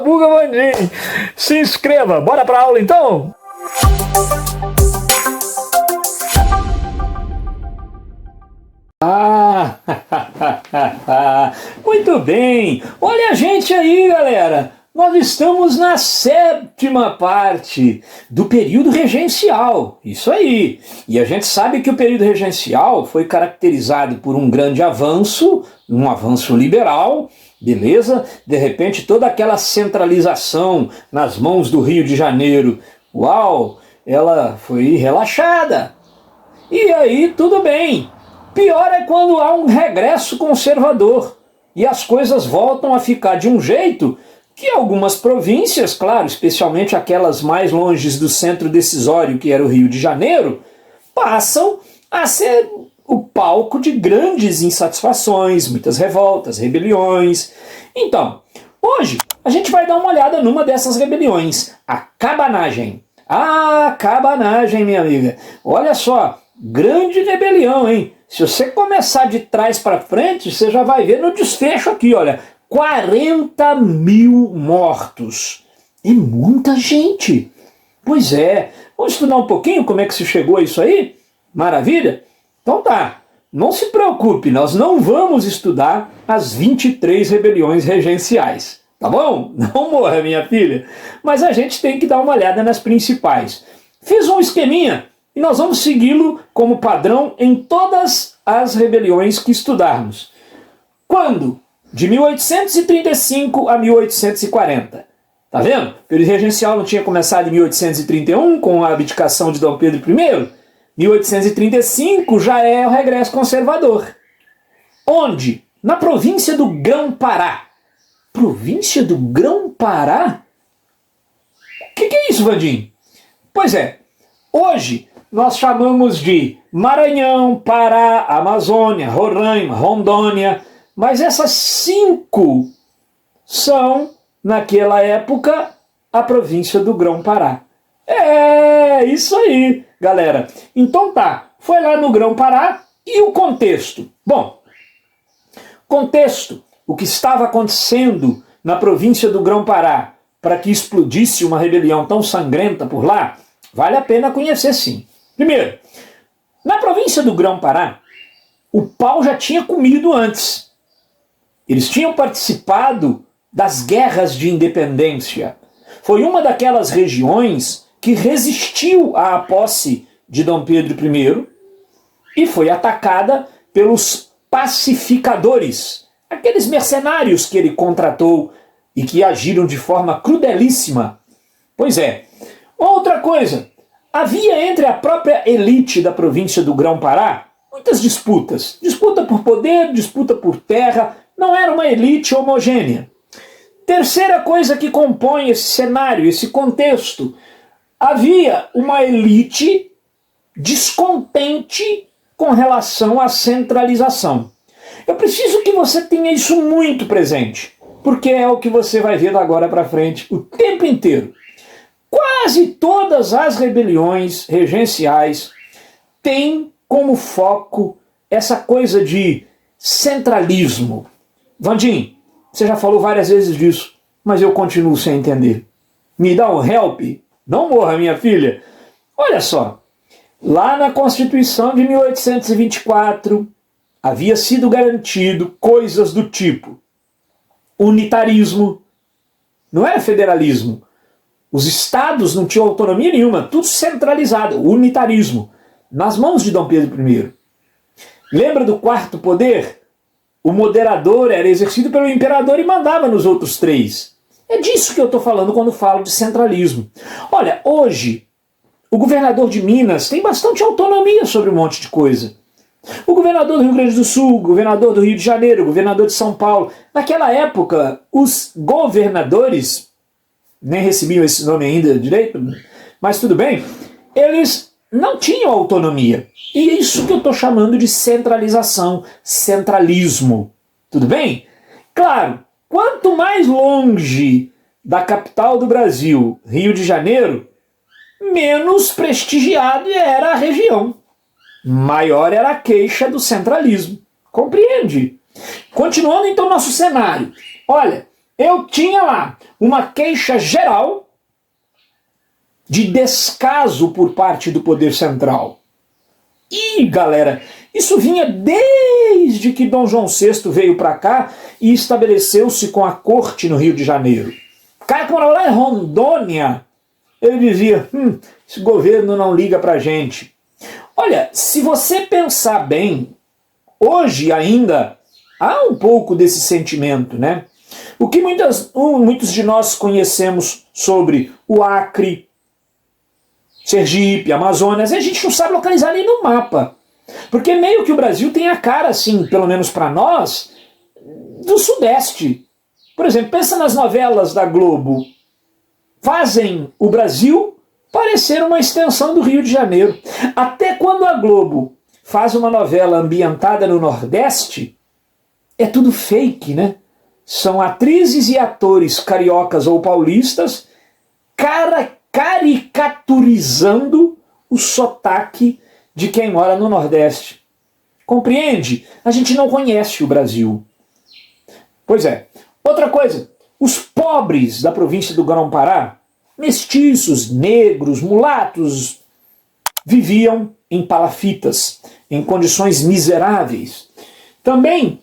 Buga Vandim. Se inscreva, bora pra aula então? Muito bem, olha a gente aí, galera. Nós estamos na 7ª parte do período regencial, isso aí. E a gente sabe que o período regencial foi caracterizado por um grande avanço, um avanço liberal, beleza? De repente toda aquela centralização nas mãos do Rio de Janeiro, uau, ela foi relaxada. E aí tudo bem. Pior é quando há um regresso conservador e as coisas voltam a ficar de um jeito que algumas províncias, claro, especialmente aquelas mais longe do centro decisório, que era o Rio de Janeiro, passam a ser o palco de grandes insatisfações, muitas revoltas, rebeliões. Então, hoje a gente vai dar uma olhada numa dessas rebeliões, a cabanagem. Ah, cabanagem, minha amiga. Olha só, grande rebelião, hein? Se você começar de trás para frente, você já vai ver no desfecho aqui, olha, 40 mil mortos. É muita gente. Pois é. Vamos estudar um pouquinho como é que se chegou a isso aí? Maravilha? Então tá. Não se preocupe, nós não vamos estudar as 23 rebeliões regenciais. Tá bom? Não morra, minha filha. Mas a gente tem que dar uma olhada nas principais. Fiz um esqueminha e nós vamos segui-lo como padrão em todas as rebeliões que estudarmos. Quando? De 1835 a 1840. Tá vendo? O período regencial não tinha começado em 1831 com a abdicação de Dom Pedro I? 1835 já é o regresso conservador. Onde? Na província do Grão-Pará. Província do Grão-Pará? O que é isso, Vandim? Pois é, hoje nós chamamos de Maranhão, Pará, Amazônia, Roraima, Rondônia, mas essas 5 são, naquela época, a província do Grão-Pará. É, isso aí, galera. Então tá, foi lá no Grão-Pará e o contexto? Bom, contexto, o que estava acontecendo na província do Grão-Pará para que explodisse uma rebelião tão sangrenta por lá, vale a pena conhecer sim. Primeiro, na província do Grão-Pará, o pau já tinha comido antes. Eles tinham participado das guerras de independência. Foi uma daquelas regiões que resistiu à posse de Dom Pedro I e foi atacada pelos pacificadores, aqueles mercenários que ele contratou e que agiram de forma crudelíssima. Pois é. Outra coisa, havia entre a própria elite da província do Grão-Pará muitas disputas. Disputa por poder, disputa por terra, não era uma elite homogênea. Terceira coisa que compõe esse cenário, esse contexto, havia uma elite descontente com relação à centralização. Eu preciso que você tenha isso muito presente, porque é o que você vai ver da agora para frente o tempo inteiro. Quase todas as rebeliões regenciais têm como foco essa coisa de centralismo. Vandim, você já falou várias vezes disso, mas eu continuo sem entender. Me dá um help? Não morra, minha filha. Olha só, lá na Constituição de 1824 havia sido garantido coisas do tipo unitarismo, não era federalismo. Os estados não tinham autonomia nenhuma, tudo centralizado, unitarismo, nas mãos de Dom Pedro I. Lembra do quarto poder? O moderador era exercido pelo imperador e mandava nos outros 3. É disso que eu estou falando quando falo de centralismo. Olha, hoje, o governador de Minas tem bastante autonomia sobre um monte de coisa. O governador do Rio Grande do Sul, o governador do Rio de Janeiro, o governador de São Paulo. Naquela época, os governadores, nem recebiam esse nome ainda direito, mas tudo bem, eles não tinham autonomia. E é isso que eu estou chamando de centralização, centralismo. Tudo bem? Claro, quanto mais longe da capital do Brasil, Rio de Janeiro, menos prestigiada era a região. Maior era a queixa do centralismo. Compreende? Continuando então nosso cenário. Olha, eu tinha lá uma queixa geral de descaso por parte do poder central. E, galera, isso vinha desde que Dom João VI veio para cá e estabeleceu-se com a corte no Rio de Janeiro. O cara que morava lá em Rondônia, ele dizia, esse governo não liga pra gente. Olha, se você pensar bem, hoje ainda há um pouco desse sentimento, né? O que muitos de nós conhecemos sobre o Acre, Sergipe, Amazonas, a gente não sabe localizar nem no mapa. Porque meio que o Brasil tem a cara, assim, pelo menos para nós, do Sudeste. Por exemplo, pensa nas novelas da Globo. Fazem o Brasil parecer uma extensão do Rio de Janeiro. Até quando a Globo faz uma novela ambientada no Nordeste, é tudo fake, né? São atrizes e atores cariocas ou paulistas caricaturizando o sotaque de quem mora no Nordeste. Compreende? A gente não conhece o Brasil. Pois é. Outra coisa, os pobres da província do Grão-Pará, mestiços, negros, mulatos, viviam em palafitas, em condições miseráveis. Também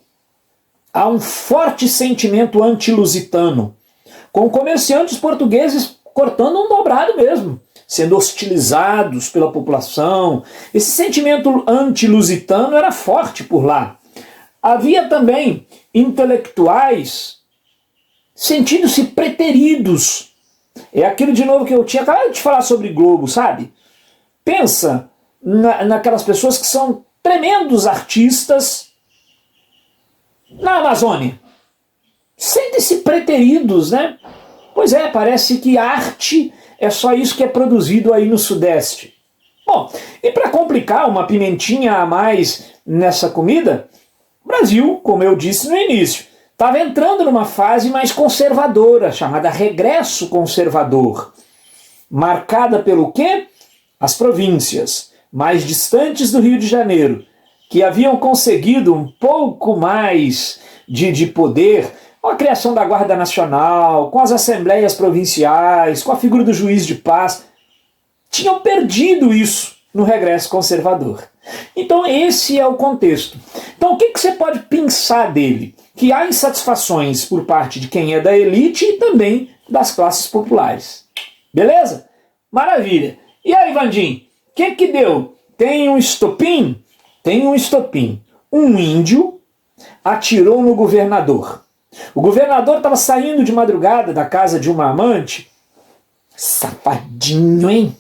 há um forte sentimento anti-lusitano, com comerciantes portugueses cortando um dobrado mesmo, sendo hostilizados pela população. Esse sentimento anti-lusitano era forte por lá. Havia também intelectuais sentindo-se preteridos. É aquilo de novo que eu tinha acabado de falar sobre Globo, sabe? Pensa naquelas pessoas que são tremendos artistas na Amazônia. Sentem-se preteridos, né? Pois é, parece que arte é só isso que é produzido aí no Sudeste. Bom, e para complicar uma pimentinha a mais nessa comida, o Brasil, como eu disse no início, estava entrando numa fase mais conservadora, chamada regresso conservador. Marcada pelo quê? As províncias mais distantes do Rio de Janeiro, que haviam conseguido um pouco mais de poder, com a criação da Guarda Nacional, com as assembleias provinciais, com a figura do juiz de paz, tinham perdido isso no regresso conservador. Então esse é o contexto. Então o que você pode pensar dele? Que há insatisfações por parte de quem é da elite e também das classes populares. Beleza? Maravilha. E aí, Vandim, o que deu? Tem um estopim? Tem um estopim. Um índio atirou no governador. O governador estava saindo de madrugada da casa de uma amante. Safadinho, hein?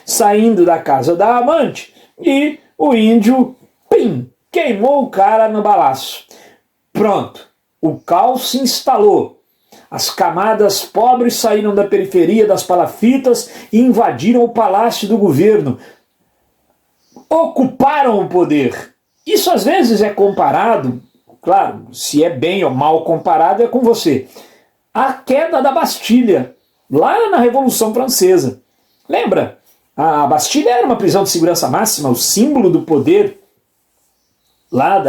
Saindo da casa da amante. E o índio, queimou o cara no balaço. Pronto. O caos se instalou. As camadas pobres saíram da periferia das palafitas e invadiram o palácio do governo. Ocuparam o poder. Isso às vezes é comparado, claro, se é bem ou mal comparado é com você, a queda da Bastilha, lá na Revolução Francesa. Lembra? A Bastilha era uma prisão de segurança máxima, o símbolo do poder lá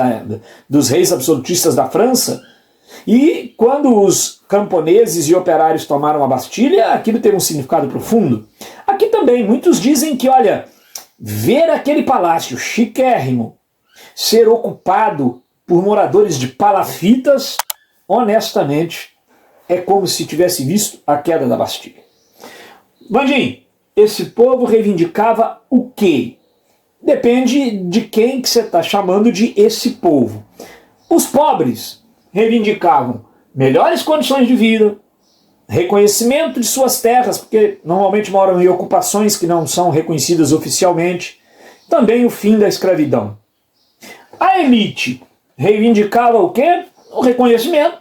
dos reis absolutistas da França. E quando os camponeses e operários tomaram a Bastilha, aquilo teve um significado profundo. Aqui também, muitos dizem que, olha, ver aquele palácio chiquérrimo ser ocupado por moradores de palafitas, honestamente, é como se tivesse visto a queda da Bastilha. Vandim, esse povo reivindicava o quê? Depende de quem que você está chamando de esse povo. Os pobres reivindicavam melhores condições de vida, reconhecimento de suas terras, porque normalmente moram em ocupações que não são reconhecidas oficialmente, também o fim da escravidão. A elite reivindicava o quê? O reconhecimento.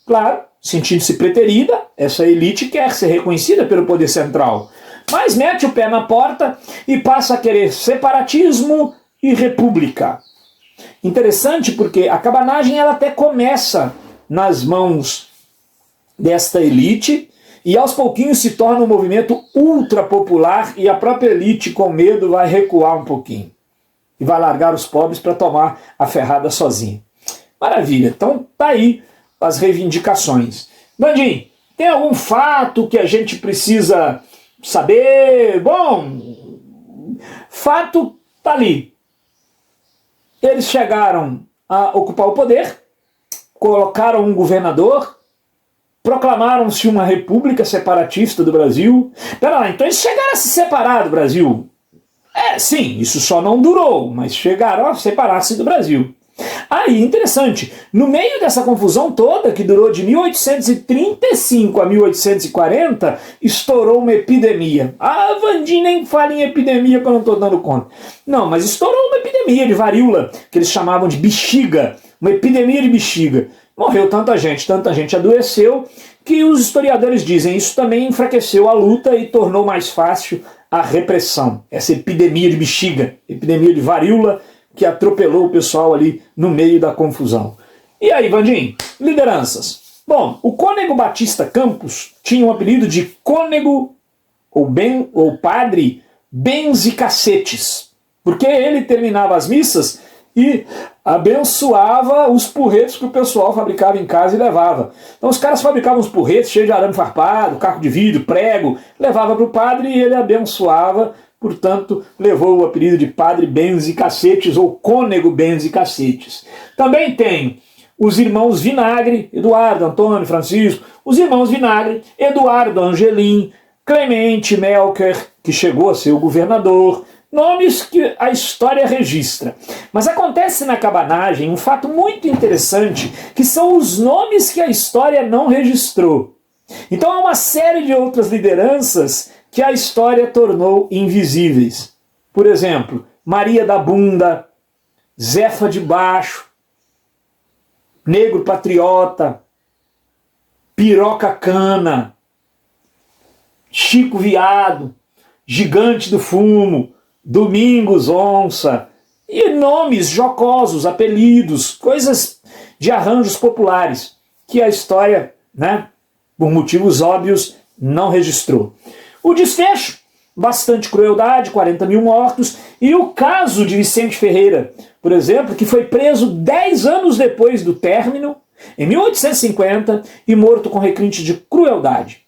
Claro, sentindo-se preterida, essa elite quer ser reconhecida pelo poder central, mas mete o pé na porta e passa a querer separatismo e república. Interessante porque a cabanagem ela até começa nas mãos desta elite e aos pouquinhos se torna um movimento ultra popular e a própria elite com medo vai recuar um pouquinho e vai largar os pobres para tomar a ferrada sozinha. Maravilha, então tá aí as reivindicações. Bandim, tem algum fato que a gente precisa saber? Bom, fato tá ali. Eles chegaram a ocupar o poder, colocaram um governador, proclamaram-se uma república separatista do Brasil. Pera lá, então eles chegaram a se separar do Brasil? Sim, isso só não durou, mas chegaram a separar-se do Brasil. Aí, interessante, no meio dessa confusão toda, que durou de 1835 a 1840, estourou uma epidemia. Ah, Vandim, nem fala em epidemia que eu não estou dando conta. Não, mas estourou uma epidemia de varíola, que eles chamavam de bexiga, uma epidemia de bexiga. Morreu tanta gente adoeceu, que os historiadores dizem isso também enfraqueceu a luta e tornou mais fácil a repressão. Essa epidemia de bexiga, epidemia de varíola, que atropelou o pessoal ali no meio da confusão. E aí, Vandim, lideranças. Bom, o cônego Batista Campos tinha um apelido de cônego ou padre Bens e Cacetes, porque ele terminava as missas e abençoava os porretos que o pessoal fabricava em casa e levava. Então os caras fabricavam os porretos cheios de arame farpado, caco de vidro, prego, levava para o padre e ele abençoava. Portanto, levou o apelido de Padre Bens e Cacetes, ou Cônego Bens e Cacetes. Também tem os irmãos Vinagre, Eduardo, Antônio, Francisco, os irmãos Vinagre, Eduardo Angelim, Clemente Melker, que chegou a ser o governador, nomes que a história registra. Mas acontece na cabanagem um fato muito interessante, que são os nomes que a história não registrou. Então há uma série de outras lideranças que a história tornou invisíveis. Por exemplo, Maria da Bunda, Zefa de Baixo, Negro Patriota, Piroca Cana, Chico Viado, Gigante do Fumo, Domingos Onça, e nomes jocosos, apelidos, coisas de arranjos populares, que a história, por motivos óbvios, não registrou. O desfecho, bastante crueldade, 40 mil mortos, e o caso de Vicente Ferreira, por exemplo, que foi preso 10 anos depois do término, em 1850, e morto com requinte de crueldade.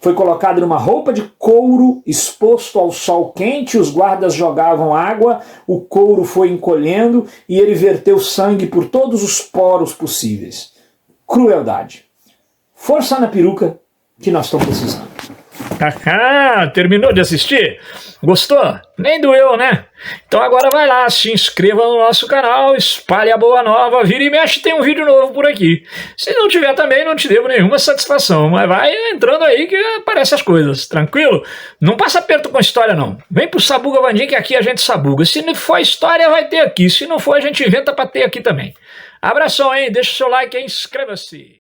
Foi colocado numa roupa de couro, exposto ao sol quente, os guardas jogavam água, o couro foi encolhendo e ele verteu sangue por todos os poros possíveis. Crueldade. Força na peruca que nós estamos precisando. Terminou de assistir? Gostou? Nem doeu, né? Então agora vai lá, se inscreva no nosso canal, espalhe a boa nova, vira e mexe, tem um vídeo novo por aqui. Se não tiver também, não te devo nenhuma satisfação, mas vai entrando aí que aparecem as coisas, tranquilo? Não passa aperto com história não. Vem pro Sabuga Vandim que aqui a gente sabuga. Se não for história, vai ter aqui. Se não for, a gente inventa pra ter aqui também. Abração, hein? Deixa o seu like aí, inscreva-se.